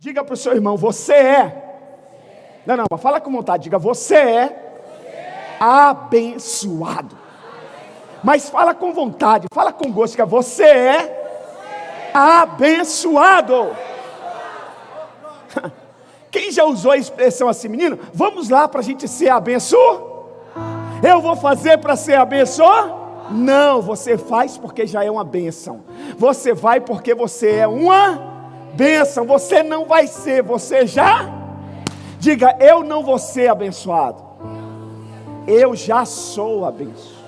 Diga para o seu irmão, você é. Não, mas fala com vontade, diga, você é abençoado. Mas fala com vontade, fala com gosto, diga, você é abençoado. Quem já usou a expressão assim, menino? Vamos lá para a gente ser abençoado. Eu vou fazer para ser abençoado? Não, você faz porque já é uma bênção. Você vai porque você é uma bênção. Você não vai ser, você já. Diga, eu não vou ser abençoado. Eu já sou abençoado.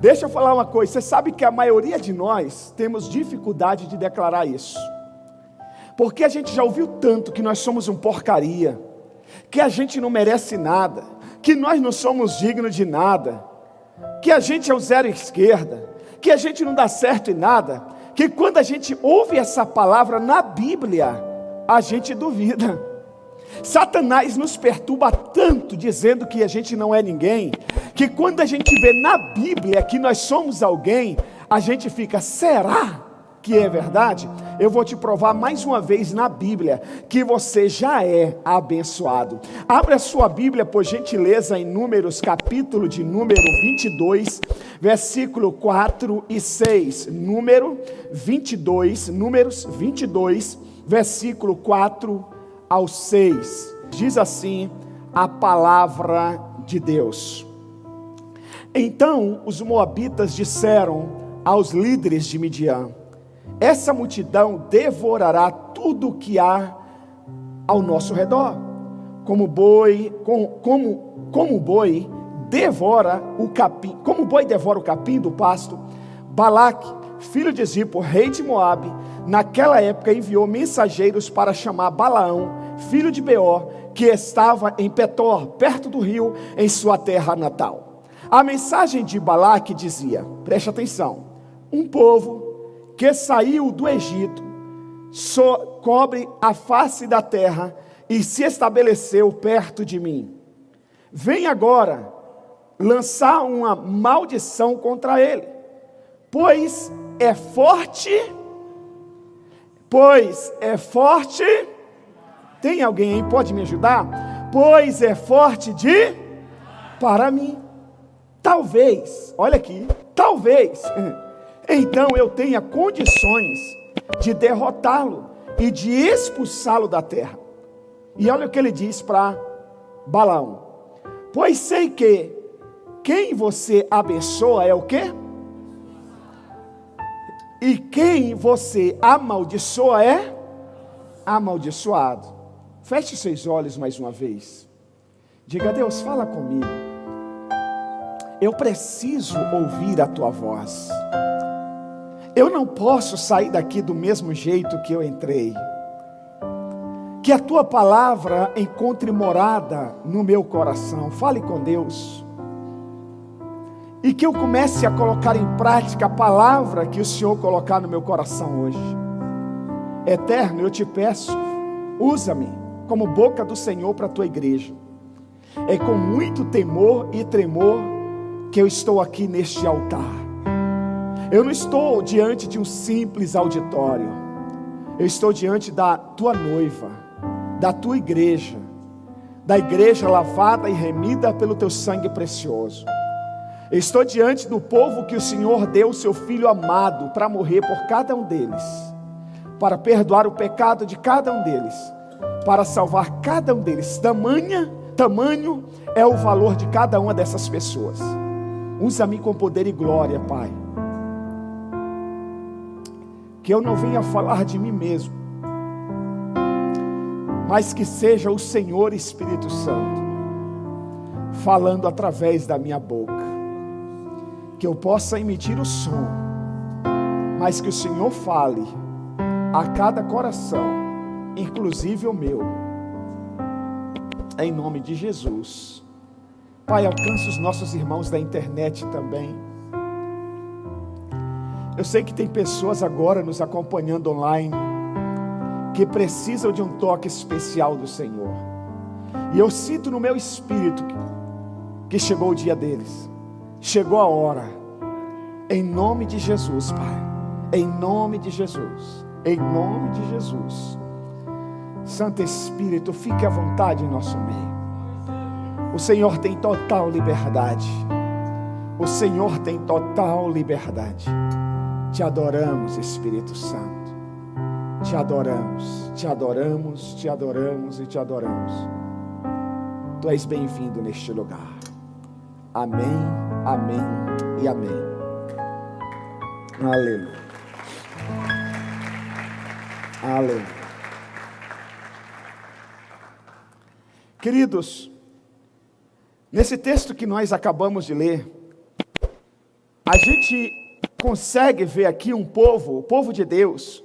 Deixa eu falar uma coisa. Você sabe que a maioria de nós temos dificuldade de declarar isso. Porque a gente já ouviu tanto que nós somos um porcaria, que a gente não merece nada, que nós não somos dignos de nada, que a gente é o zero esquerda, que a gente não dá certo em nada, que quando a gente ouve essa palavra na Bíblia, a gente duvida. Satanás nos perturba tanto dizendo que a gente não é ninguém, que quando a gente vê na Bíblia que nós somos alguém, a gente fica, será que é verdade? Eu vou te provar mais uma vez na Bíblia que você já é abençoado. Abra a sua Bíblia, por gentileza, em Números, capítulo de número 22, versículo 4 e 6. Números 22, versículo 4 ao 6. Diz assim a palavra de Deus. Então os moabitas disseram aos líderes de Midian: essa multidão devorará tudo o que há ao nosso redor, como boi devora o capim, como o boi devora o capim do pasto. Balaque, filho de Zippor, rei de Moabe, naquela época enviou mensageiros para chamar Balaão, filho de Beor, que estava em Petor, perto do rio, em sua terra natal. A mensagem de Balaque dizia, preste atenção: um povo que saiu do Egito, cobre a face da terra e se estabeleceu perto de mim. Vem agora lançar uma maldição contra ele, pois é forte. Tem alguém aí, pode me ajudar? Pois é forte para mim. Talvez, olha aqui, talvez então eu tenha condições de derrotá-lo e de expulsá-lo da terra. E olha o que ele diz para Balaão: pois sei que quem você abençoa é o quê? E quem você amaldiçoa é amaldiçoado. Feche seus olhos mais uma vez. Diga: Deus, fala comigo. Eu preciso ouvir a tua voz. Eu não posso sair daqui do mesmo jeito que eu entrei. Que a tua palavra encontre morada no meu coração. Fale com Deus. E que eu comece a colocar em prática a palavra que o Senhor colocar no meu coração hoje. Eterno, eu te peço, usa-me como boca do Senhor para a tua igreja. É com muito temor e tremor que eu estou aqui neste altar. Eu não estou diante de um simples auditório. Eu estou diante da tua noiva, da tua igreja, da igreja lavada e remida pelo teu sangue precioso. Eu estou diante do povo que o Senhor deu o seu Filho amado para morrer por cada um deles, para perdoar o pecado de cada um deles, para salvar cada um deles. Tamanho é o valor de cada uma dessas pessoas. Usa-me com poder e glória, Pai. Que eu não venha falar de mim mesmo, mas que seja o Senhor Espírito Santo falando através da minha boca. Que eu possa emitir o som, mas que o Senhor fale a cada coração, inclusive o meu, em nome de Jesus. Pai, alcança os nossos irmãos da internet também. Eu sei que tem pessoas agora nos acompanhando online que precisam de um toque especial do Senhor. E eu sinto no meu espírito que chegou o dia deles. Chegou a hora. Em nome de Jesus, Pai. Em nome de Jesus. Em nome de Jesus. Santo Espírito, fique à vontade em nosso meio. O Senhor tem total liberdade. O Senhor tem total liberdade. Te adoramos, Espírito Santo. Te adoramos, te adoramos, te adoramos e te adoramos. Tu és bem-vindo neste lugar. Amém, amém e amém. Aleluia. Aleluia. Queridos, nesse texto que nós acabamos de ler, a gente consegue ver aqui um povo, o povo de Deus,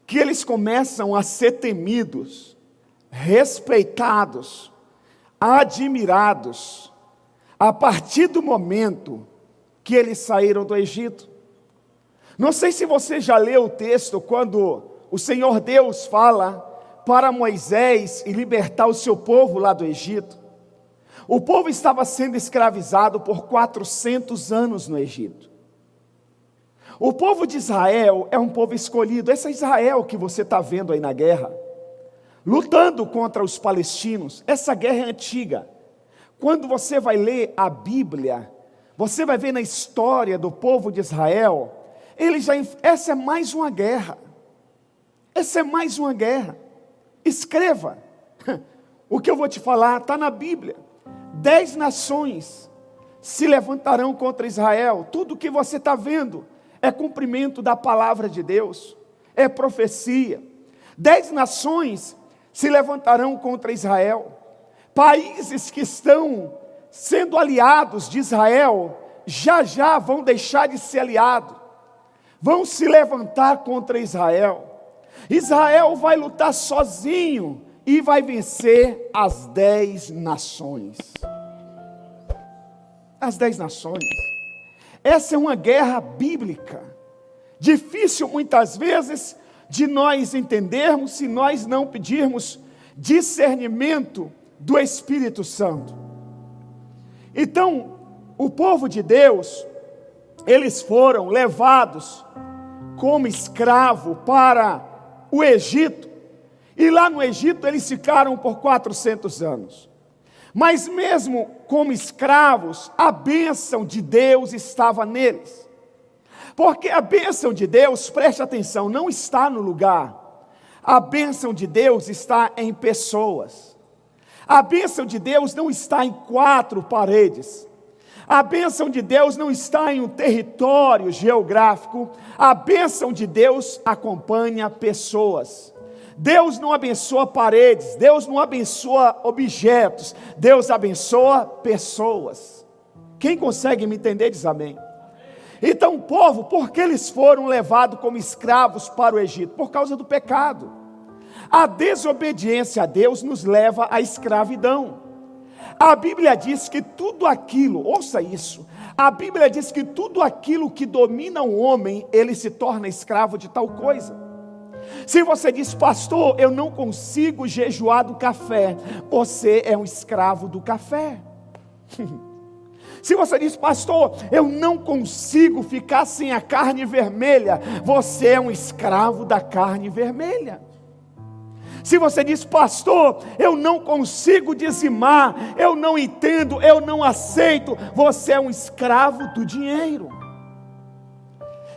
que eles começam a ser temidos, respeitados, admirados, a partir do momento que eles saíram do Egito. Não sei se você já leu o texto, quando o Senhor Deus fala para Moisés e libertar o seu povo lá do Egito. O povo estava sendo escravizado por 400 anos no Egito. O povo de Israel é um povo escolhido. Esse é Israel que você está vendo aí na guerra, lutando contra os palestinos. Essa guerra é antiga. Quando você vai ler a Bíblia, você vai ver na história do povo de Israel, essa é mais uma guerra. Essa é mais uma guerra. Escreva. O que eu vou te falar está na Bíblia. 10 nações se levantarão contra Israel. Tudo que você está vendo é cumprimento da palavra de Deus, é profecia. 10 nações se levantarão contra Israel. Países que estão sendo aliados de Israel, já vão deixar de ser aliados, vão se levantar contra Israel. Israel vai lutar sozinho e vai vencer as 10 nações. As 10 nações. Essa é uma guerra bíblica, difícil muitas vezes de nós entendermos, se nós não pedirmos discernimento do Espírito Santo. Então, o povo de Deus, eles foram levados como escravo para o Egito, e lá no Egito eles ficaram por 400 anos. Mas mesmo como escravos, a bênção de Deus estava neles. Porque a bênção de Deus, preste atenção, não está no lugar. A bênção de Deus está em pessoas. A bênção de Deus não está em 4 paredes. A bênção de Deus não está em um território geográfico. A bênção de Deus acompanha pessoas. Deus não abençoa paredes, Deus não abençoa objetos, Deus abençoa pessoas. Quem consegue me entender diz amém. Então o povo, por que eles foram levados como escravos para o Egito? Por causa do pecado. A desobediência a Deus nos leva à escravidão. A Bíblia diz que tudo aquilo, ouça isso, a Bíblia diz que tudo aquilo que domina o homem, ele se torna escravo de tal coisa. Se você diz, pastor, eu não consigo jejuar do café, você é um escravo do café. Se você diz, pastor, eu não consigo ficar sem a carne vermelha, você é um escravo da carne vermelha. Se você diz, pastor, eu não consigo dizimar, eu não entendo, eu não aceito, você é um escravo do dinheiro.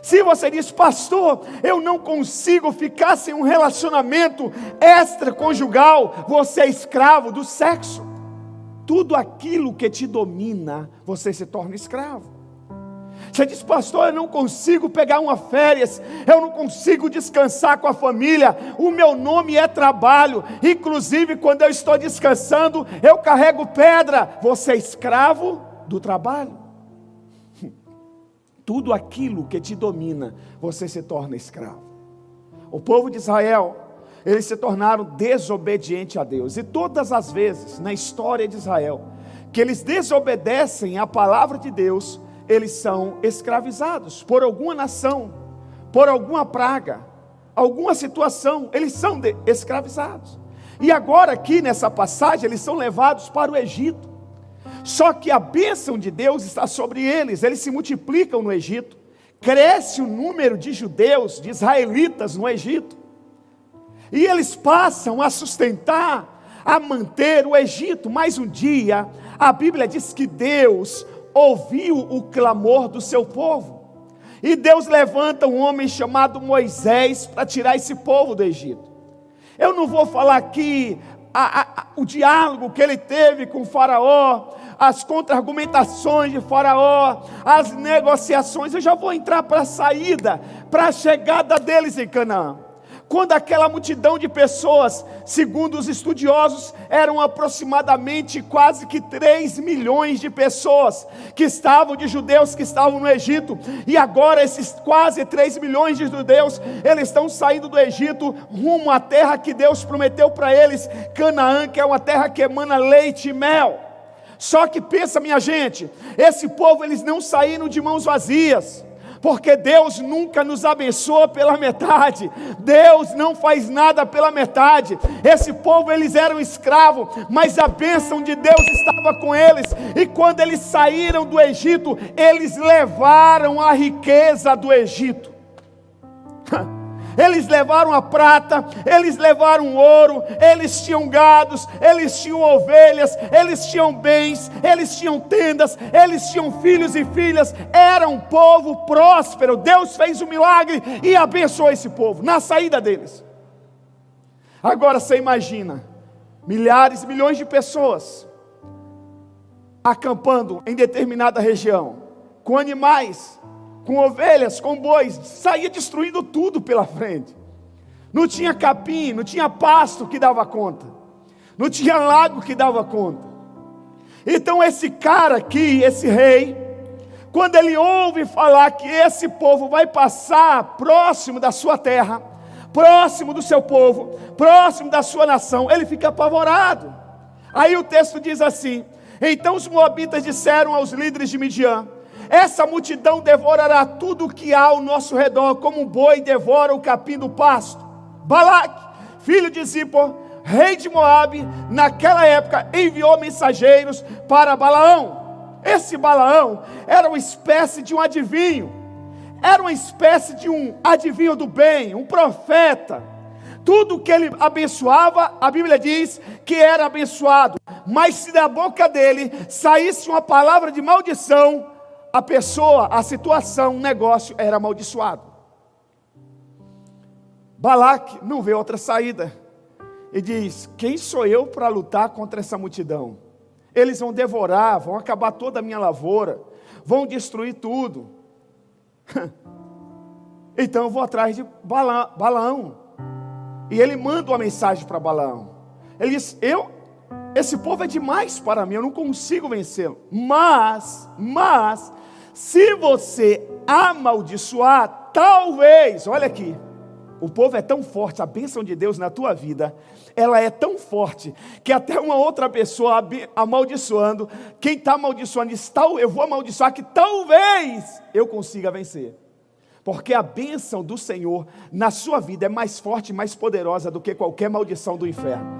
Se você diz, pastor, eu não consigo ficar sem um relacionamento extraconjugal, você é escravo do sexo. Tudo aquilo que te domina, você se torna escravo. Você diz, pastor, eu não consigo pegar uma férias, eu não consigo descansar com a família, o meu nome é trabalho, inclusive quando eu estou descansando, eu carrego pedra, você é escravo do trabalho. Tudo aquilo que te domina, você se torna escravo. O povo de Israel, eles se tornaram desobedientes a Deus. E todas as vezes na história de Israel, que eles desobedecem à palavra de Deus, eles são escravizados por alguma nação, por alguma praga, alguma situação, eles são escravizados. E agora aqui nessa passagem, eles são levados para o Egito. Só que a bênção de Deus está sobre eles, eles se multiplicam no Egito, cresce o número de judeus, de israelitas no Egito. E eles passam a sustentar, a manter o Egito. Mas um dia, a Bíblia diz que Deus ouviu o clamor do seu povo. E Deus levanta um homem chamado Moisés para tirar esse povo do Egito. Eu não vou falar aqui o diálogo que ele teve com o faraó, as contra-argumentações de faraó, as negociações. Eu já vou entrar para a saída, para a chegada deles em Canaã. Quando aquela multidão de pessoas, segundo os estudiosos, eram aproximadamente quase que 3 milhões de pessoas que estavam, de judeus que estavam no Egito, e agora esses quase 3 milhões de judeus, eles estão saindo do Egito rumo à terra que Deus prometeu para eles, Canaã, que é uma terra que emana leite e mel. Só que pensa, minha gente, esse povo, eles não saíram de mãos vazias, porque Deus nunca nos abençoa pela metade. Deus não faz nada pela metade. Esse povo, eles eram escravos, mas a bênção de Deus estava com eles. E quando eles saíram do Egito, eles levaram a riqueza do Egito. Eles levaram a prata, eles levaram ouro, eles tinham gados, eles tinham ovelhas, eles tinham bens, eles tinham tendas, eles tinham filhos e filhas. Era um povo próspero. Deus fez um milagre e abençoou esse povo na saída deles. Agora você imagina, milhares, milhões de pessoas acampando em determinada região, com animais, com ovelhas, com bois, saía destruindo tudo pela frente. Não tinha capim, não tinha pasto que dava conta, não tinha lago que dava conta. Então esse cara aqui, esse rei, quando ele ouve falar que esse povo vai passar próximo da sua terra, próximo do seu povo, próximo da sua nação, ele fica apavorado. Aí o texto diz assim: então os moabitas disseram aos líderes de Midian: essa multidão devorará tudo o que há ao nosso redor, como um boi devora o capim do pasto. Balaque, filho de Zippor, rei de Moabe, naquela época enviou mensageiros para Balaão. Esse Balaão era uma espécie de um adivinho, era uma espécie de um adivinho do bem, um profeta. Tudo que ele abençoava, a Bíblia diz que era abençoado, mas se da boca dele saísse uma palavra de maldição, a pessoa, a situação, o negócio era amaldiçoado. Balaque não vê outra saída e diz: quem sou eu para lutar contra essa multidão? Eles vão devorar, vão acabar toda a minha lavoura, vão destruir tudo. Então eu vou atrás de Balaão. E ele manda uma mensagem para Balaão. Ele diz: esse povo é demais para mim, eu não consigo vencê-lo. Mas, se você amaldiçoar, talvez, olha aqui, o povo é tão forte, a bênção de Deus na tua vida, ela é tão forte, que até uma outra pessoa amaldiçoando, quem está amaldiçoando diz: eu vou amaldiçoar que talvez eu consiga vencer. Porque a bênção do Senhor na sua vida é mais forte e mais poderosa do que qualquer maldição do inferno.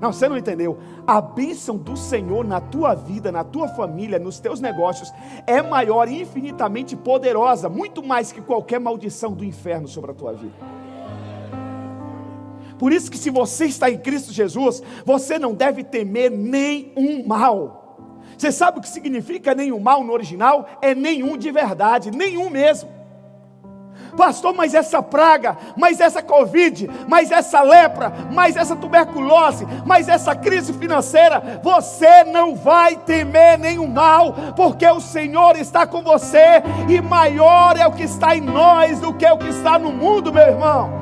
Não, você não entendeu. A bênção do Senhor na tua vida, na tua família, nos teus negócios, é maior e infinitamente poderosa, muito mais que qualquer maldição do inferno sobre a tua vida. Por isso que se você está em Cristo Jesus, você não deve temer nenhum mal. Você sabe o que significa nenhum mal no original? É nenhum de verdade, nenhum mesmo. Pastor, mas essa praga, mas essa Covid, mas essa lepra, mas essa tuberculose, mas essa crise financeira, você não vai temer nenhum mal, porque o Senhor está com você, e maior é o que está em nós do que o que está no mundo, meu irmão.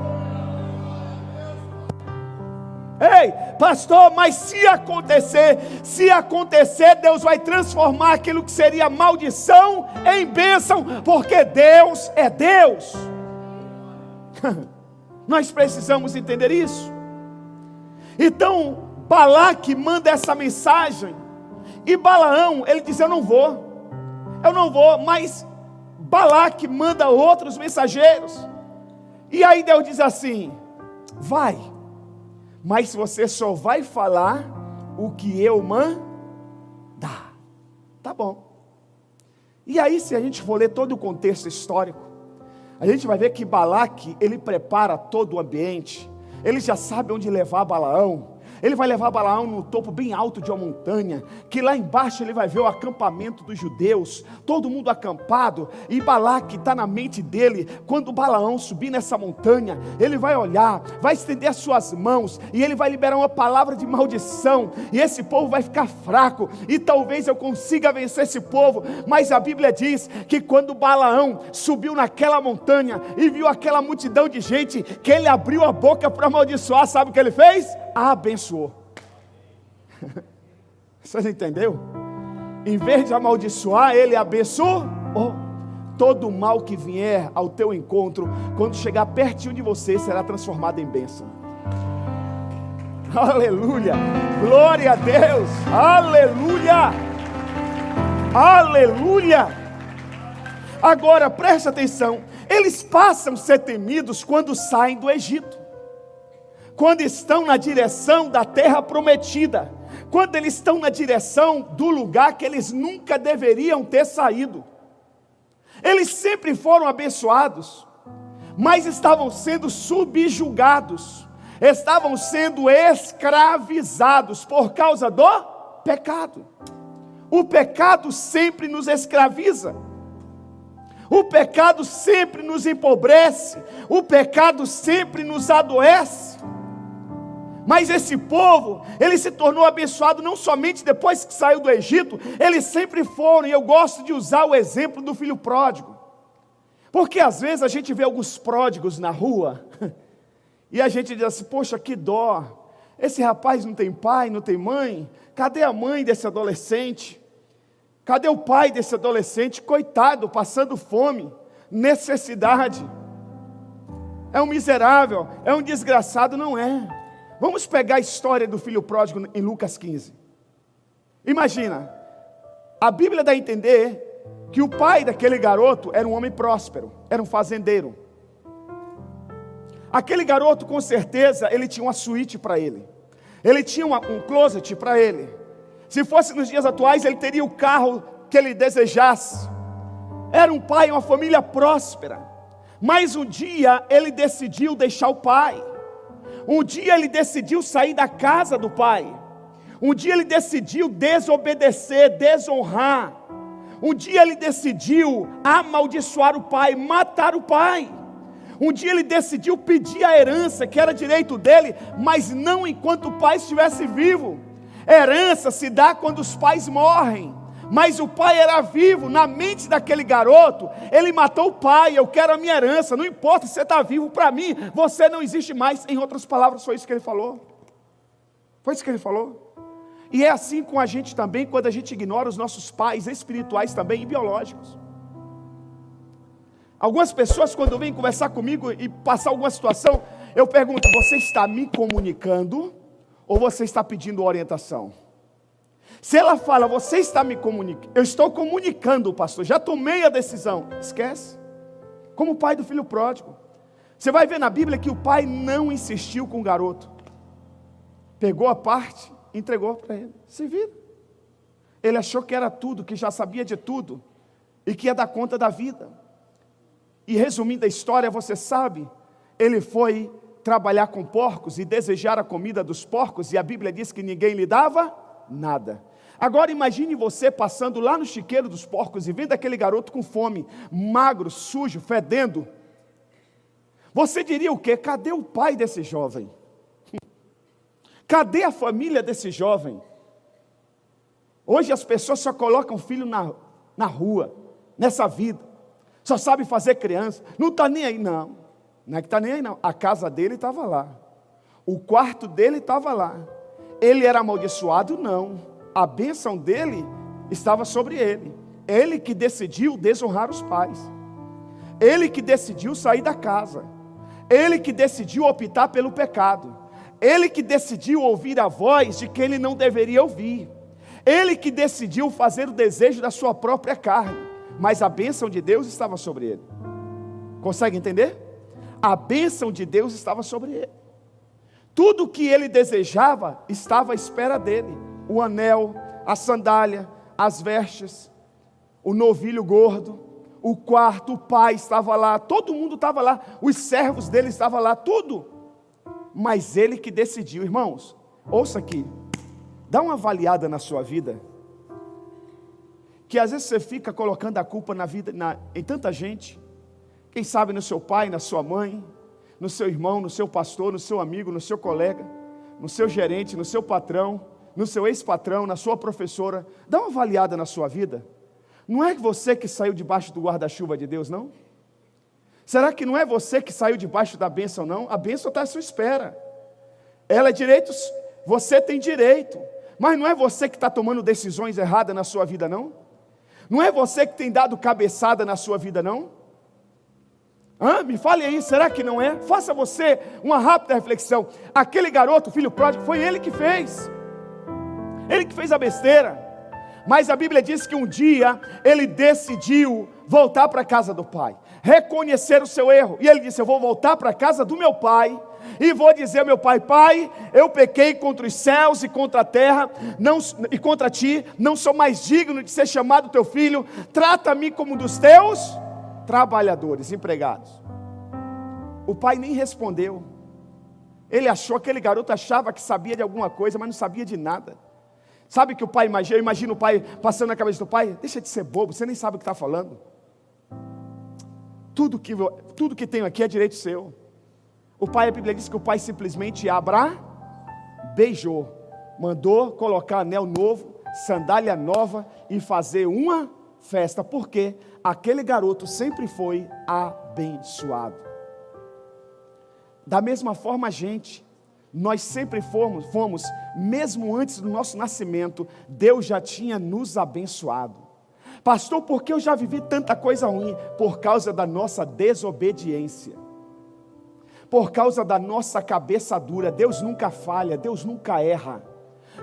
Ei, pastor, mas se acontecer, Deus vai transformar aquilo que seria maldição em bênção, porque Deus é Deus. Nós precisamos entender isso. Então, Balaque manda essa mensagem, e Balaão, ele diz: eu não vou, mas Balaque manda outros mensageiros, e aí Deus diz assim: vai, mas você só vai falar o que eu mandar. Tá bom. E aí, se a gente for ler todo o contexto histórico, A gente vai ver que Balaque, ele prepara todo o ambiente, ele já sabe onde levar Balaão. Ele vai levar Balaão no topo bem alto de uma montanha, que lá embaixo ele vai ver o acampamento dos judeus, todo mundo acampado, e Balaque está na mente dele. Quando Balaão subir nessa montanha, ele vai olhar, vai estender as suas mãos, e ele vai liberar uma palavra de maldição, e esse povo vai ficar fraco, e talvez eu consiga vencer esse povo. Mas a Bíblia diz que quando Balaão subiu naquela montanha, e viu aquela multidão de gente, que ele abriu a boca para amaldiçoar, sabe o que ele fez? Abençoou. Você entendeu? Em vez de amaldiçoar, ele abençoou. Todo mal que vier ao teu encontro, quando chegar pertinho de você, será transformado em bênção. Aleluia, glória a Deus, aleluia, aleluia. Agora preste atenção, eles passam a ser temidos quando saem do Egito, quando estão na direção da terra prometida, quando eles estão na direção do lugar que eles nunca deveriam ter saído. Eles sempre foram abençoados, mas estavam sendo subjugados, estavam sendo escravizados por causa do pecado. O pecado sempre nos escraviza, o pecado sempre nos empobrece, o pecado sempre nos adoece. Mas esse povo, ele se tornou abençoado não somente depois que saiu do Egito, eles sempre foram, e eu gosto de usar o exemplo do filho pródigo, porque às vezes a gente vê alguns pródigos na rua, e a gente diz assim, poxa, que dó, esse rapaz não tem pai, não tem mãe, cadê a mãe desse adolescente? Cadê o pai desse adolescente? Coitado, passando fome, necessidade, é um miserável, é um desgraçado. Não é. Vamos pegar a história do filho pródigo em Lucas 15. Imagina, a Bíblia dá a entender que o pai daquele garoto era um homem próspero, era um fazendeiro. Aquele garoto, com certeza, ele tinha uma suíte para ele, ele tinha um closet para ele. Se fosse nos dias atuais, ele teria o carro que ele desejasse. Era um pai, uma família próspera. Mas um dia ele decidiu deixar o pai. Um dia ele decidiu sair da casa do pai. Um dia ele decidiu desobedecer, desonrar. Um dia ele decidiu amaldiçoar o pai, matar o pai. Um dia ele decidiu pedir a herança, que era direito dele, mas não enquanto o pai estivesse vivo. Herança se dá quando os pais morrem, mas o pai era vivo. Na mente daquele garoto, ele matou o pai. Eu quero a minha herança, não importa se você está vivo, para mim você não existe mais. Em outras palavras, foi isso que ele falou. Foi isso que ele falou. E é assim com a gente também, quando a gente ignora os nossos pais espirituais também e biológicos. Algumas pessoas, quando vêm conversar comigo e passar alguma situação, eu pergunto, você está me comunicando ou você está pedindo orientação? Se ela fala, você está me comunicando, eu estou comunicando, pastor, já tomei a decisão. Esquece. Como o pai do filho pródigo. Você vai ver na Bíblia que o pai não insistiu com o garoto. Pegou a parte, entregou para ele. Se vira. Ele achou que era tudo, que já sabia de tudo, e que ia dar conta da vida. E resumindo a história, você sabe, ele foi trabalhar com porcos e desejar a comida dos porcos, e a Bíblia diz que ninguém lhe dava nada. Agora imagine você passando lá no chiqueiro dos porcos e vendo aquele garoto com fome, magro, sujo, fedendo. Você diria o quê? Cadê o pai desse jovem? Cadê a família desse jovem? Hoje as pessoas só colocam filho na rua, nessa vida. Só sabe fazer criança. Não está nem aí, não. Não é que está nem aí, não. A casa dele estava lá. O quarto dele estava lá. Ele era amaldiçoado? Não. A bênção dele estava sobre ele. Ele que decidiu desonrar os pais. Ele que decidiu sair da casa. Ele que decidiu optar pelo pecado. Ele que decidiu ouvir a voz de quem ele não deveria ouvir. Ele que decidiu fazer o desejo da sua própria carne. Mas a bênção de Deus estava sobre ele. Consegue entender? A bênção de Deus estava sobre ele. Tudo o que ele desejava estava à espera dele. O anel, a sandália, as vestes, o novilho gordo, o quarto, o pai estava lá, todo mundo estava lá, os servos dele estavam lá, tudo. Mas ele que decidiu. Irmãos, ouça aqui, dá uma avaliada na sua vida, que às vezes você fica colocando a culpa na vida, em tanta gente, quem sabe no seu pai, na sua mãe, no seu irmão, no seu pastor, no seu amigo, no seu colega, no seu gerente, no seu patrão, no seu ex-patrão, na sua professora. Dá uma avaliada na sua vida. Não é você que saiu debaixo do guarda-chuva de Deus, não? Será que não é você que saiu debaixo da bênção, não? A bênção está à sua espera. Ela é direitos, você tem direito. Mas não é você que está tomando decisões erradas na sua vida, não? Não é você que tem dado cabeçada na sua vida, não? Me fale aí, será que não é? Faça você uma rápida reflexão. Aquele garoto, filho pródigo, foi ele que fez. Ele que fez a besteira. Mas a Bíblia diz que um dia ele decidiu voltar para a casa do pai, reconhecer o seu erro. E ele disse: eu vou voltar para a casa do meu pai e vou dizer ao meu pai: pai, eu pequei contra os céus e contra a terra, e contra ti, não sou mais digno de ser chamado teu filho, trata-me como um dos teus trabalhadores, empregados. O pai nem respondeu. Ele achou, aquele garoto achava que sabia de alguma coisa, mas não sabia de nada. Sabe que o pai imagina, eu imagino o pai passando na cabeça do pai: deixa de ser bobo, você nem sabe o que está falando. Tudo que tenho aqui é direito seu. O pai, a Bíblia diz que o pai simplesmente beijou, mandou colocar anel novo, sandália nova e fazer uma festa, porque aquele garoto sempre foi abençoado. Da mesma forma, nós sempre fomos, mesmo antes do nosso nascimento, Deus já tinha nos abençoado. Pastor, por que eu já vivi tanta coisa ruim? Por causa da nossa desobediência, por causa da nossa cabeça dura. Deus nunca falha, Deus nunca erra.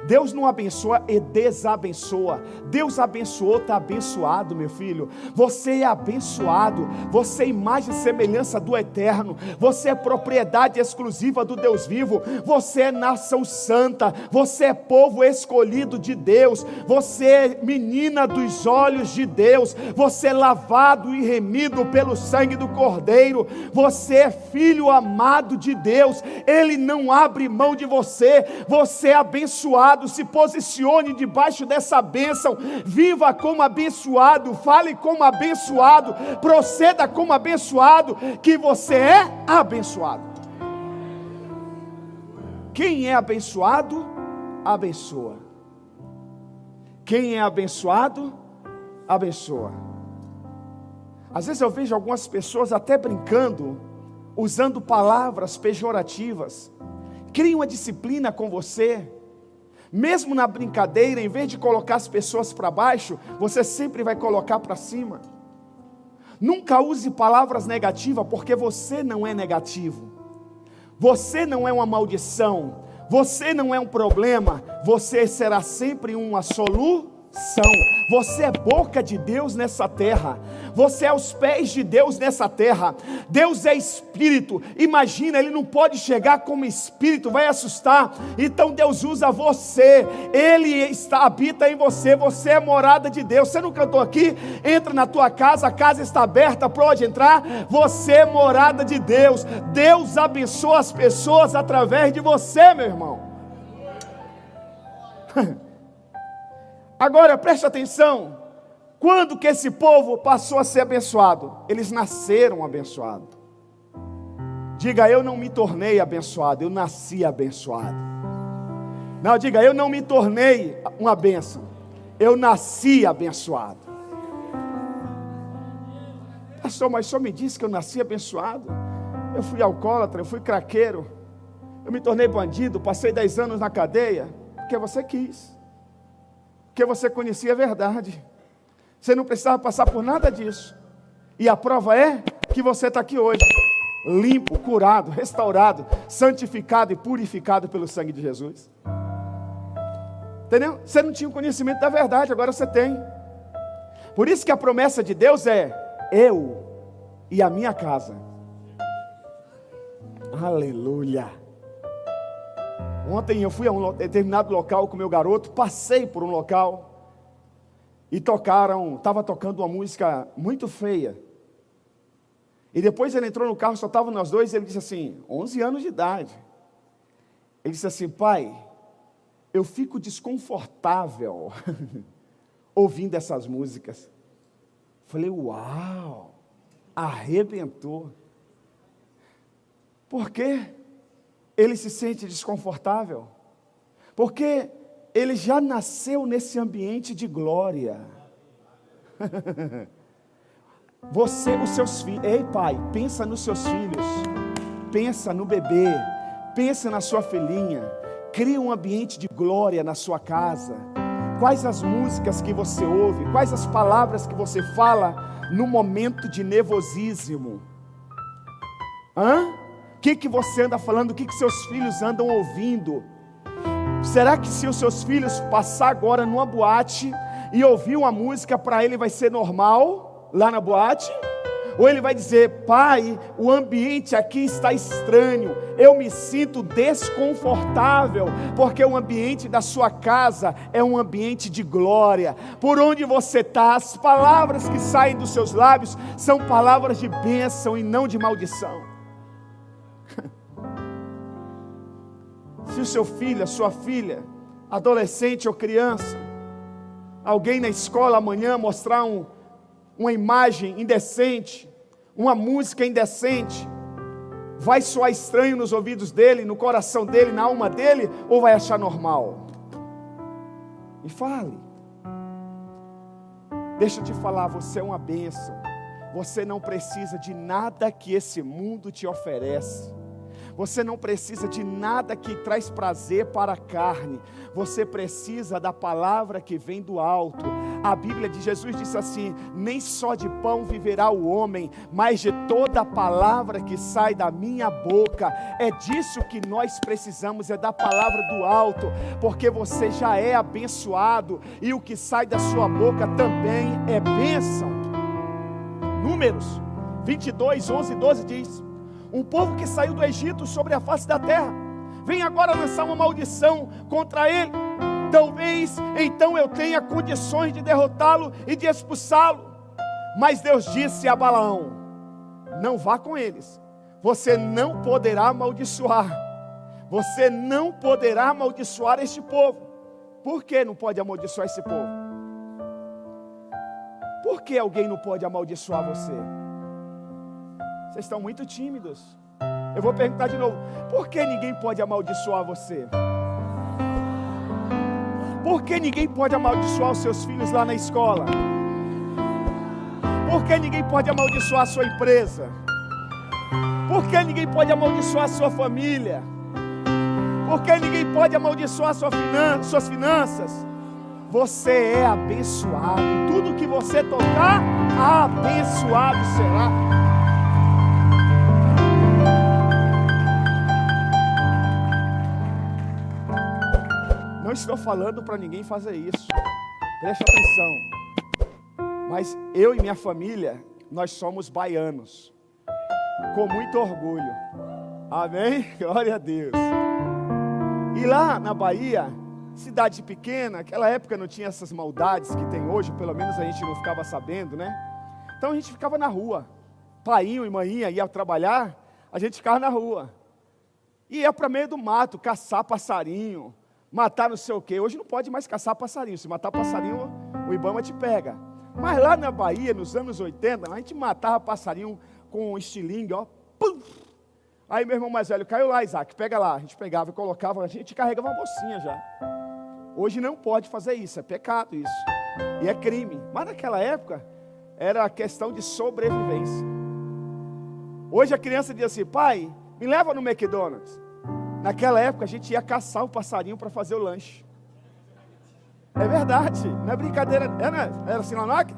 Deus não abençoa e desabençoa. Deus abençoou, está abençoado, meu filho. Você é abençoado. Você é imagem e semelhança do Eterno. Você é propriedade exclusiva do Deus vivo. Você é nação santa. Você é povo escolhido de Deus. Você é menina dos olhos de Deus. Você é lavado e remido pelo sangue do Cordeiro. Você é filho amado de Deus. Ele não abre mão de você. Você é abençoado. Se posicione debaixo dessa bênção, viva como abençoado, fale como abençoado, proceda como abençoado, que você é abençoado. Quem é abençoado, abençoa. Quem é abençoado, abençoa. Às vezes eu vejo algumas pessoas até brincando, usando palavras pejorativas, criam uma disciplina com você. Mesmo na brincadeira, em vez de colocar as pessoas para baixo, você sempre vai colocar para cima. Nunca use palavras negativas, porque você não é negativo. Você não é uma maldição. Você não é um problema. Você será sempre uma solução. Você é boca de Deus nessa terra. Você é os pés de Deus nessa terra. Deus é espírito. Imagina, Ele não pode chegar como espírito, vai assustar. Então Deus usa você. Ele habita em você. Você é morada de Deus. Você não cantou aqui? Entra na tua casa, a casa está aberta, pode entrar. Você é morada de Deus. Deus abençoa as pessoas através de você, meu irmão. Agora preste atenção, quando que esse povo passou a ser abençoado? Eles nasceram abençoados. Diga: eu não me tornei abençoado, eu nasci abençoado. Não, diga: eu não me tornei uma bênção, eu nasci abençoado. Pastor, mas o senhor me disse que eu nasci abençoado? Eu fui alcoólatra, eu fui craqueiro, eu me tornei bandido, passei 10 anos na cadeia, porque você quis. Porque você conhecia a verdade. Você não precisava passar por nada disso. E a prova é que você está aqui hoje, limpo, curado, restaurado, santificado e purificado pelo sangue de Jesus. Entendeu? Você não tinha o conhecimento da verdade, agora você tem. Por isso que a promessa de Deus é: eu e a minha casa. Aleluia. Ontem eu fui a um determinado local com meu garoto, passei por um local, e estava tocando uma música muito feia. E depois ele entrou no carro, só estavam nós dois, e ele disse assim, 11 anos de idade. Ele disse assim, pai, eu fico desconfortável ouvindo essas músicas. Falei, uau, arrebentou. Por quê? Ele se sente desconfortável? Porque ele já nasceu nesse ambiente de glória. Você, os seus filhos, ei pai, pensa nos seus filhos, pensa no bebê, pensa na sua filhinha, cria um ambiente de glória na sua casa. Quais as músicas que você ouve, quais as palavras que você fala no momento de nervosismo? O que você anda falando, o que seus filhos andam ouvindo? Será que se os seus filhos passar agora numa boate e ouvir uma música, para ele vai ser normal lá na boate? Ou ele vai dizer, pai, o ambiente aqui está estranho, eu me sinto desconfortável, porque o ambiente da sua casa é um ambiente de glória. Por onde você está, as palavras que saem dos seus lábios são palavras de bênção e não de maldição. Se o seu filho, a sua filha, adolescente ou criança, alguém na escola amanhã mostrar uma imagem indecente, uma música indecente, vai soar estranho nos ouvidos dele, no coração dele, na alma dele, ou vai achar normal? E fale. Deixa eu te falar, você é uma bênção. Você não precisa de nada que esse mundo te oferece. Você não precisa de nada que traz prazer para a carne. Você precisa da palavra que vem do alto. A Bíblia de Jesus disse assim, nem só de pão viverá o homem, mas de toda a palavra que sai da minha boca. É disso que nós precisamos, é da palavra do alto, porque você já é abençoado, e o que sai da sua boca também é bênção. Números 22, 11 e 12 diz, um povo que saiu do Egito sobre a face da terra, vem agora lançar uma maldição contra ele. Talvez então eu tenha condições de derrotá-lo e de expulsá-lo. Mas Deus disse a Balaão, não vá com eles, você não poderá amaldiçoar. Você não poderá amaldiçoar este povo. Por que não pode amaldiçoar esse povo? Por que alguém não pode amaldiçoar você? Vocês estão muito tímidos. Eu vou perguntar de novo. Por que ninguém pode amaldiçoar você? Por que ninguém pode amaldiçoar os seus filhos lá na escola? Por que ninguém pode amaldiçoar a sua empresa? Por que ninguém pode amaldiçoar a sua família? Por que ninguém pode amaldiçoar suas finanças? Você é abençoado. Tudo que você tocar, abençoado será. Não estou falando para ninguém fazer isso, preste atenção, mas eu e minha família, nós somos baianos, com muito orgulho, amém? Glória a Deus. E lá na Bahia, cidade pequena, naquela época não tinha essas maldades que tem hoje, pelo menos a gente não ficava sabendo, né? Então a gente ficava na rua, paiinho e maninha ia trabalhar, a gente ficava na rua, ia para meio do mato, caçar passarinho, matar não sei o que. Hoje não pode mais caçar passarinho. Se matar passarinho, o Ibama te pega. Mas lá na Bahia, nos anos 80, a gente matava passarinho com um estilingue, ó. Pum! Aí meu irmão mais velho, caiu lá, Isaac, pega lá. A gente pegava e colocava, a gente carregava uma bolsinha já. Hoje não pode fazer isso, é pecado isso. E é crime. Mas naquela época, era questão de sobrevivência. Hoje a criança diz assim, pai, me leva no McDonald's. Naquela época a gente ia caçar o passarinho para fazer o lanche. É verdade, não é brincadeira, era assim lá no Acre?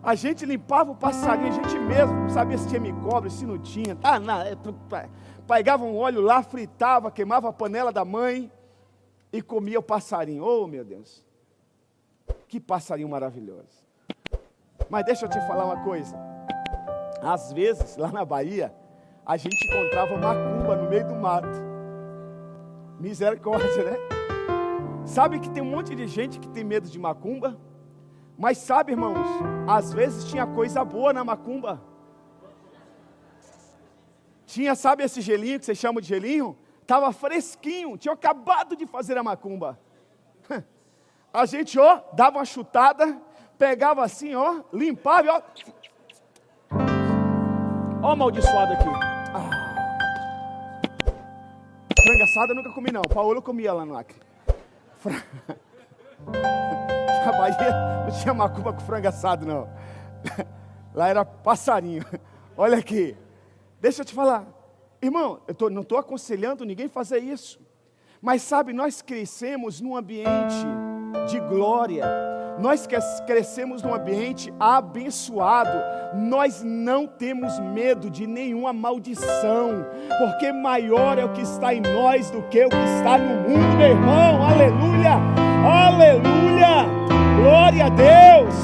A gente limpava o passarinho, a gente mesmo, não sabia se tinha micróbio, se não tinha. Pegava um óleo lá, fritava, queimava a panela da mãe e comia o passarinho. Oh meu Deus, que passarinho maravilhoso. Mas deixa eu te falar uma coisa, às vezes lá na Bahia, a gente encontrava macumba no meio do mato. Misericórdia, né? Sabe que tem um monte de gente que tem medo de macumba? Mas sabe, irmãos, às vezes tinha coisa boa na macumba. Tinha, sabe esse gelinho que vocês chamam de gelinho? Estava fresquinho, tinha acabado de fazer a macumba. A gente, ó, dava uma chutada, pegava assim, ó, limpava e ó. Ó o amaldiçoado aqui. Frango assado eu nunca comi não, Paulo comia lá no Acre. Na Bahia não tinha macumba com frango assado não. Lá era passarinho. Olha aqui, deixa eu te falar. Irmão, não estou aconselhando ninguém a fazer isso. Mas sabe, nós crescemos num ambiente de glória. Nós crescemos num ambiente abençoado. Nós não temos medo de nenhuma maldição, porque maior é o que está em nós do que o que está no mundo, meu irmão. Aleluia, aleluia, glória a Deus.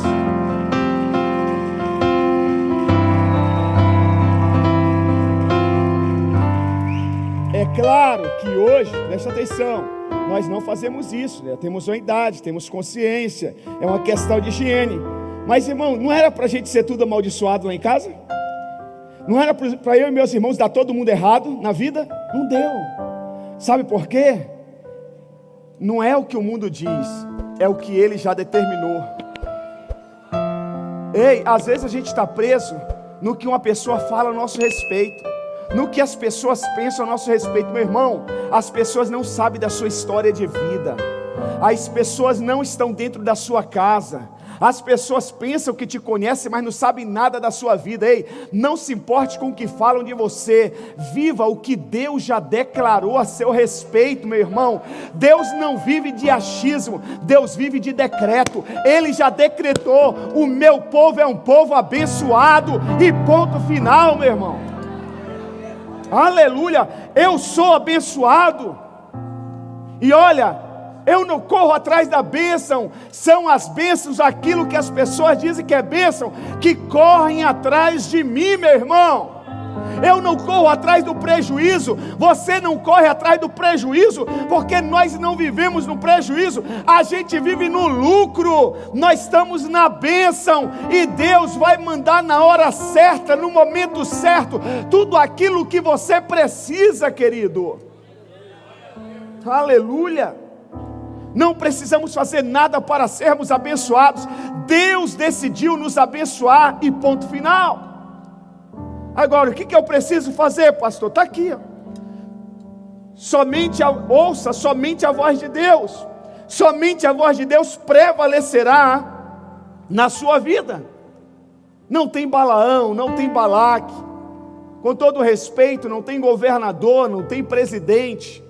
É claro que hoje, presta atenção, nós não fazemos isso, né? Temos uma idade, temos consciência, é uma questão de higiene. Mas irmão, não era para a gente ser tudo amaldiçoado lá em casa? Não era para eu e meus irmãos dar todo mundo errado na vida? Não deu. Sabe por quê? Não é o que o mundo diz, é o que ele já determinou. Ei, às vezes a gente está preso no que uma pessoa fala a nosso respeito, no que as pessoas pensam a nosso respeito. Meu irmão, as pessoas não sabem da sua história de vida, as pessoas não estão dentro da sua casa, as pessoas pensam que te conhecem, mas não sabem nada da sua vida. Ei, não se importe com o que falam de você, viva o que Deus já declarou a seu respeito, meu irmão. Deus não vive de achismo, Deus vive de decreto. Ele já decretou: o meu povo é um povo abençoado, e ponto final, meu irmão. Aleluia, eu sou abençoado. E olha, eu não corro atrás da bênção, são as bênçãos, aquilo que as pessoas dizem que é bênção, que correm atrás de mim, meu irmão. Eu não corro atrás do prejuízo, você não corre atrás do prejuízo, porque nós não vivemos no prejuízo, a gente vive no lucro. Nós estamos na bênção, e Deus vai mandar na hora certa, no momento certo, tudo aquilo que você precisa, querido. Aleluia. Não precisamos fazer nada para sermos abençoados, Deus decidiu nos abençoar, e ponto final. Agora, o que eu preciso fazer, pastor? Está aqui, ó. Ouça somente a voz de Deus. Somente a voz de Deus prevalecerá na sua vida. Não tem Balaão, não tem Balaque. Com todo respeito, não tem governador, não tem presidente,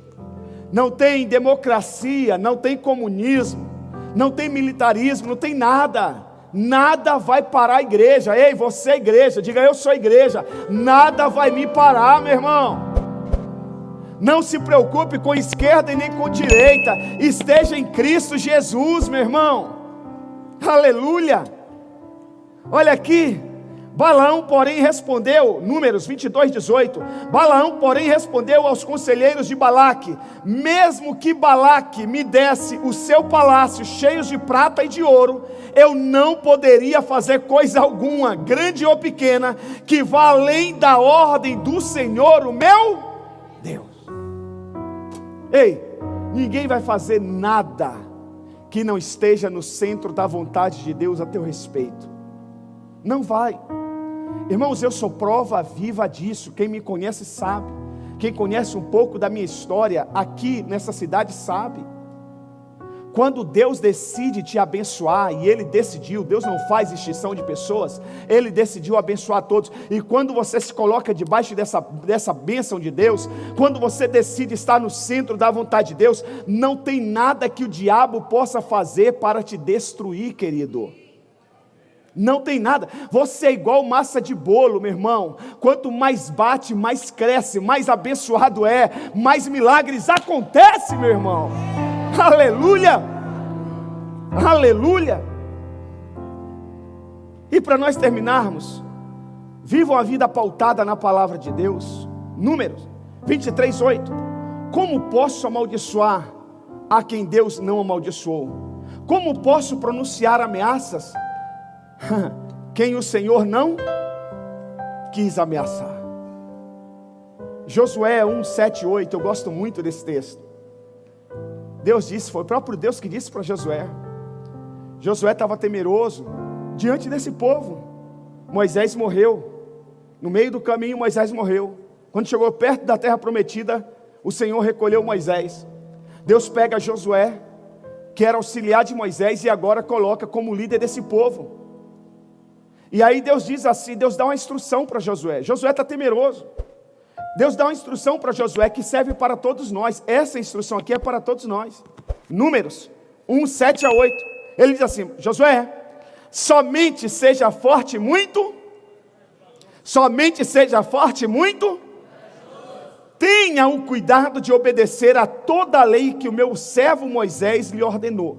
não tem democracia, não tem comunismo, não tem militarismo, não tem nada. Nada vai parar a igreja. Ei, você é igreja, diga: eu sou igreja. Nada vai me parar, meu irmão. Não se preocupe com esquerda e nem com direita, esteja em Cristo Jesus, meu irmão. Aleluia. Olha aqui, Balaão, porém, respondeu, Números 22:18. Balaão, porém, respondeu aos conselheiros de Balaque: mesmo que Balaque me desse o seu palácio cheios de prata e de ouro, eu não poderia fazer coisa alguma, grande ou pequena, que vá além da ordem do Senhor, o meu Deus. Ei, ninguém vai fazer nada que não esteja no centro da vontade de Deus a teu respeito. Não vai. Irmãos, eu sou prova viva disso. Quem me conhece sabe. Quem conhece um pouco da minha história aqui nessa cidade sabe. Quando Deus decide te abençoar, e Ele decidiu, Deus não faz extinção de pessoas, Ele decidiu abençoar todos. E quando você se coloca debaixo dessa bênção de Deus, quando você decide estar no centro da vontade de Deus, não tem nada que o diabo possa fazer para te destruir, querido. Não tem nada. Você é igual massa de bolo, meu irmão. Quanto mais bate, mais cresce, mais abençoado é, mais milagres acontecem, meu irmão. Aleluia, aleluia. E para nós terminarmos, vivam a vida pautada na palavra de Deus. Números 23:8. Como posso amaldiçoar a quem Deus não amaldiçoou? Como posso pronunciar ameaças? Quem o Senhor não quis ameaçar. Josué 1, 7, 8, eu gosto muito desse texto. Deus disse, foi o próprio Deus que disse para Josué. Josué estava temeroso diante desse povo. Moisés morreu. No meio do caminho Moisés morreu. Quando chegou perto da terra prometida, o Senhor recolheu Moisés. Deus pega Josué, que era auxiliar de Moisés, e agora coloca como líder desse povo. E aí Deus diz assim, Deus dá uma instrução para Josué. Josué está temeroso. Deus dá uma instrução para Josué que serve para todos nós. Essa instrução aqui é para todos nós. Números 1, 7 a 8. Ele diz assim, Josué, somente seja forte muito. Somente seja forte muito. Tenha o cuidado de obedecer a toda a lei que o meu servo Moisés lhe ordenou.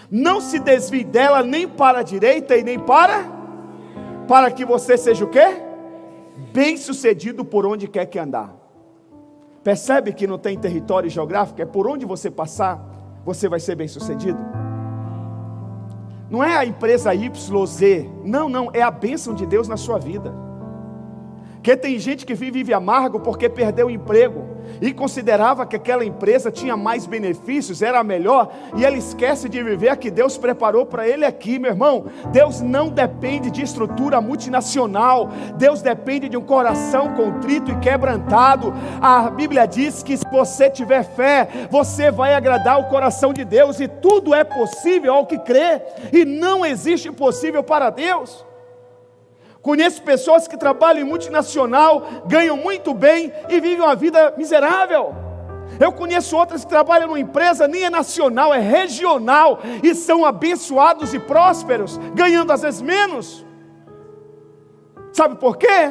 Não se desvie dela nem para a direita e nem para que você seja o quê? Bem sucedido por onde quer que andar. Percebe que não tem território geográfico? É por onde você passar, você vai ser bem sucedido. Não é a empresa YZ, não, é a bênção de Deus na sua vida. Porque tem gente que vive amargo porque perdeu o emprego e considerava que aquela empresa tinha mais benefícios, era melhor, e ele esquece de viver a que Deus preparou para ele aqui, meu irmão. Deus não depende de estrutura multinacional, Deus depende de um coração contrito e quebrantado. A Bíblia diz que se você tiver fé, você vai agradar o coração de Deus, e tudo é possível ao que crê, e não existe impossível para Deus. Conheço pessoas que trabalham em multinacional, ganham muito bem e vivem uma vida miserável. Eu conheço outras que trabalham numa empresa, nem é nacional, é regional, e são abençoados e prósperos, ganhando às vezes menos. Sabe por quê?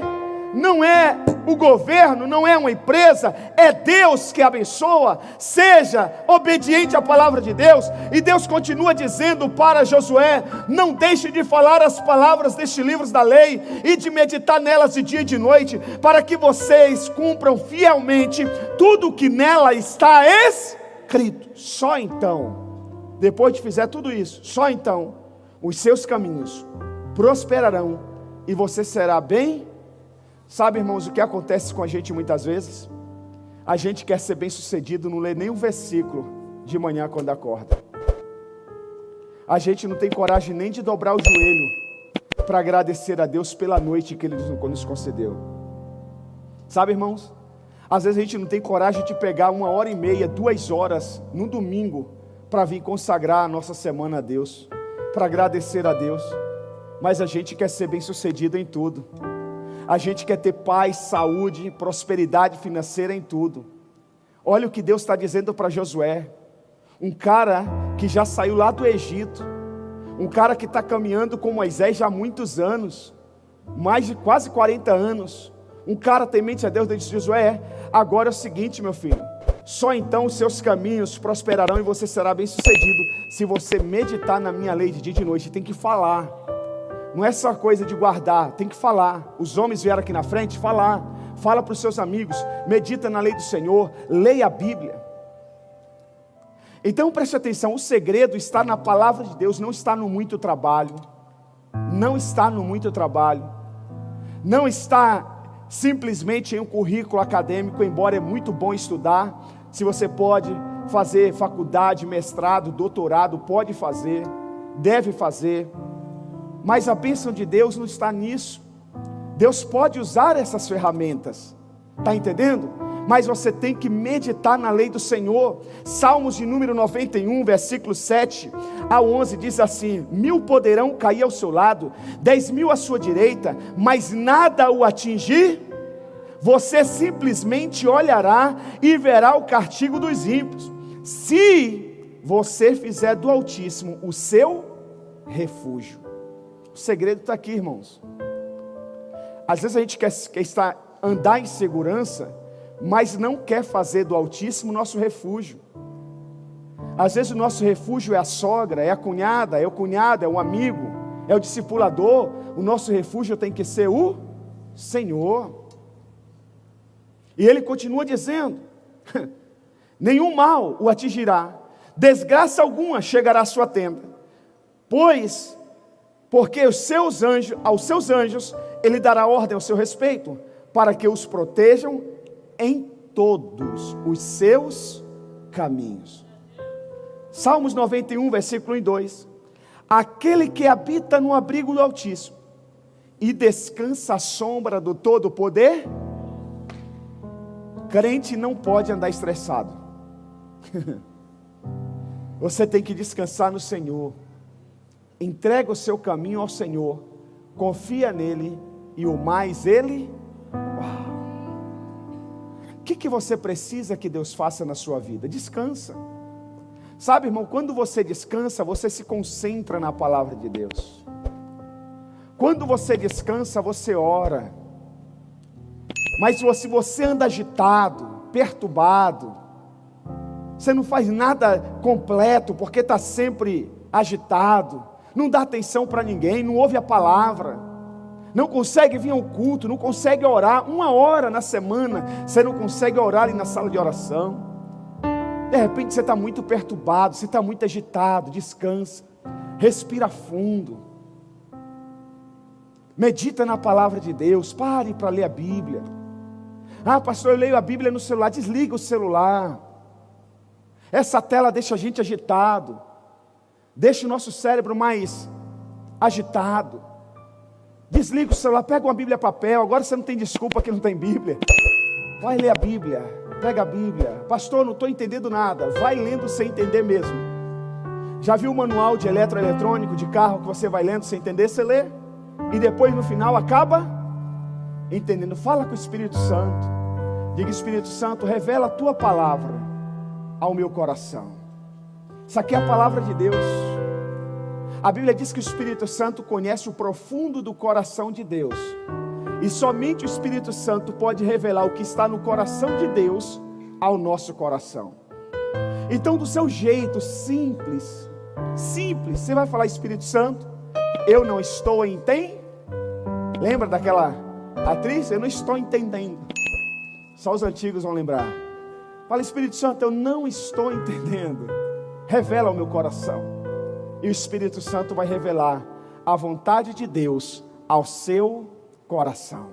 Não é o governo, não é uma empresa, é Deus que abençoa. Seja obediente à palavra de Deus. E Deus continua dizendo para Josué: não deixe de falar as palavras deste livro da lei e de meditar nelas de dia e de noite, para que vocês cumpram fielmente tudo o que nela está escrito. Só então, depois de fizer tudo isso, só então os seus caminhos prosperarão e você será bem. Sabe, irmãos, o que acontece com a gente muitas vezes? A gente quer ser bem sucedido, não lê nem um versículo de manhã quando acorda. A gente não tem coragem nem de dobrar o joelho para agradecer a Deus pela noite que Ele nos concedeu. Sabe, irmãos? Às vezes a gente não tem coragem de pegar 1h30, 2 horas, num domingo, para vir consagrar a nossa semana a Deus, para agradecer a Deus. Mas a gente quer ser bem sucedido em tudo. A gente quer ter paz, saúde, prosperidade financeira em tudo. Olha o que Deus está dizendo para Josué. Um cara que já saiu lá do Egito. Um cara que está caminhando com Moisés já há muitos anos. Mais de quase 40 anos. Um cara temente a Deus. Ele disse: Josué, agora é o seguinte, meu filho. Só então os seus caminhos prosperarão e você será bem sucedido. Se você meditar na minha lei de dia e de noite. Tem que falar. Não é só coisa de guardar, tem que falar. Os homens vieram aqui na frente, falar. Fala para os seus amigos, medita na lei do Senhor, leia a Bíblia. Então preste atenção, o segredo está na palavra de Deus, não está no muito trabalho. Não está no muito trabalho. Não está simplesmente em um currículo acadêmico, embora é muito bom estudar. Se você pode fazer faculdade, mestrado, doutorado, pode fazer, deve fazer. Mas a bênção de Deus não está nisso. Deus pode usar essas ferramentas, está entendendo? Mas você tem que meditar na lei do Senhor. Salmos de número 91, versículo 7 a 11 diz assim: 1000 poderão cair ao seu lado, 10.000 à sua direita, mas nada o atingir. Você simplesmente olhará e verá o castigo dos ímpios, se você fizer do Altíssimo o seu refúgio. O segredo está aqui, irmãos. Às vezes a gente quer andar em segurança, mas não quer fazer do Altíssimo nosso refúgio. Às vezes o nosso refúgio é a sogra, é a cunhada, é o cunhado, é o amigo, é o discipulador. O nosso refúgio tem que ser o Senhor. E ele continua dizendo: nenhum mal o atingirá, desgraça alguma chegará à sua tenda, porque aos seus anjos ele dará ordem ao seu respeito, para que os protejam em todos os seus caminhos. Salmos 91, versículo 1 e 2. Aquele que habita no abrigo do Altíssimo e descansa à sombra do Todo-Poder. Crente não pode andar estressado. Você tem que descansar no Senhor. Entrega o seu caminho ao Senhor, confia nele, e o mais ele. O que você precisa que Deus faça na sua vida? Descansa. Sabe, irmão, quando você descansa, você se concentra na palavra de Deus. Quando você descansa, você ora. Mas se você anda agitado, perturbado, você não faz nada completo, porque está sempre agitado, não dá atenção para ninguém, não ouve a palavra, não consegue vir ao culto, não consegue orar, 1 hora na semana, você não consegue orar ali na sala de oração. De repente você está muito perturbado, você está muito agitado. Descansa, respira fundo, medita na palavra de Deus, pare para ler a Bíblia. Pastor, eu leio a Bíblia no celular. Desliga o celular, essa tela deixa a gente agitado, deixa o nosso cérebro mais agitado. Desliga o celular, pega uma Bíblia papel. Agora você não tem desculpa que não tem Bíblia. Vai ler a Bíblia, pega a Bíblia. Pastor, não estou entendendo nada. Vai lendo sem entender mesmo. Já viu o manual de eletroeletrônico de carro que você vai lendo sem entender? Você lê e depois no final acaba entendendo. Fala com o Espírito Santo. Diga: Espírito Santo, revela a tua palavra ao meu coração. Isso aqui é a palavra de Deus. A Bíblia diz que o Espírito Santo conhece o profundo do coração de Deus, e somente o Espírito Santo pode revelar o que está no coração de Deus ao nosso coração. Então, do seu jeito simples, você vai falar: Espírito Santo, eu não estou entendendo. Lembra daquela atriz? Eu não estou entendendo. Só os antigos vão lembrar. Fala: Espírito Santo, eu não estou entendendo. Revela o meu coração. E o Espírito Santo vai revelar a vontade de Deus ao seu coração.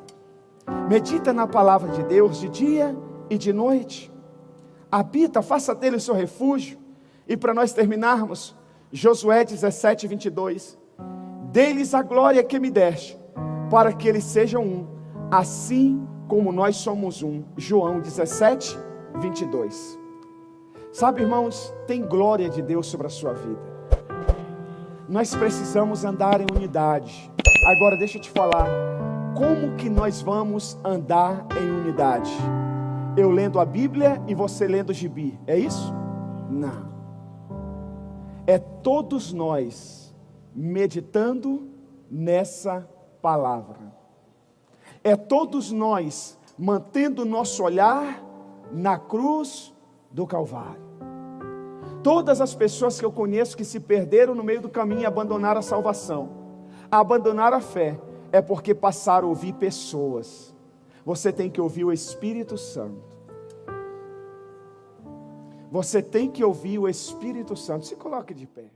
Medita na palavra de Deus de dia e de noite. Habita, faça dele o seu refúgio. E para nós terminarmos, Josué 17, 22. Dê-lhes a glória que me deste, para que eles sejam um, assim como nós somos um. João 17, 22. Sabe, irmãos, tem glória de Deus sobre a sua vida. Nós precisamos andar em unidade. Agora deixa eu te falar, como que nós vamos andar em unidade? Eu lendo a Bíblia e você lendo o gibi, é isso? Não. É todos nós meditando nessa palavra. É todos nós mantendo o nosso olhar na cruz do Calvário. Todas as pessoas que eu conheço que se perderam no meio do caminho e abandonaram a salvação, abandonaram a fé, é porque passaram a ouvir pessoas. Você tem que ouvir o Espírito Santo. Você tem que ouvir o Espírito Santo. Se coloque de pé.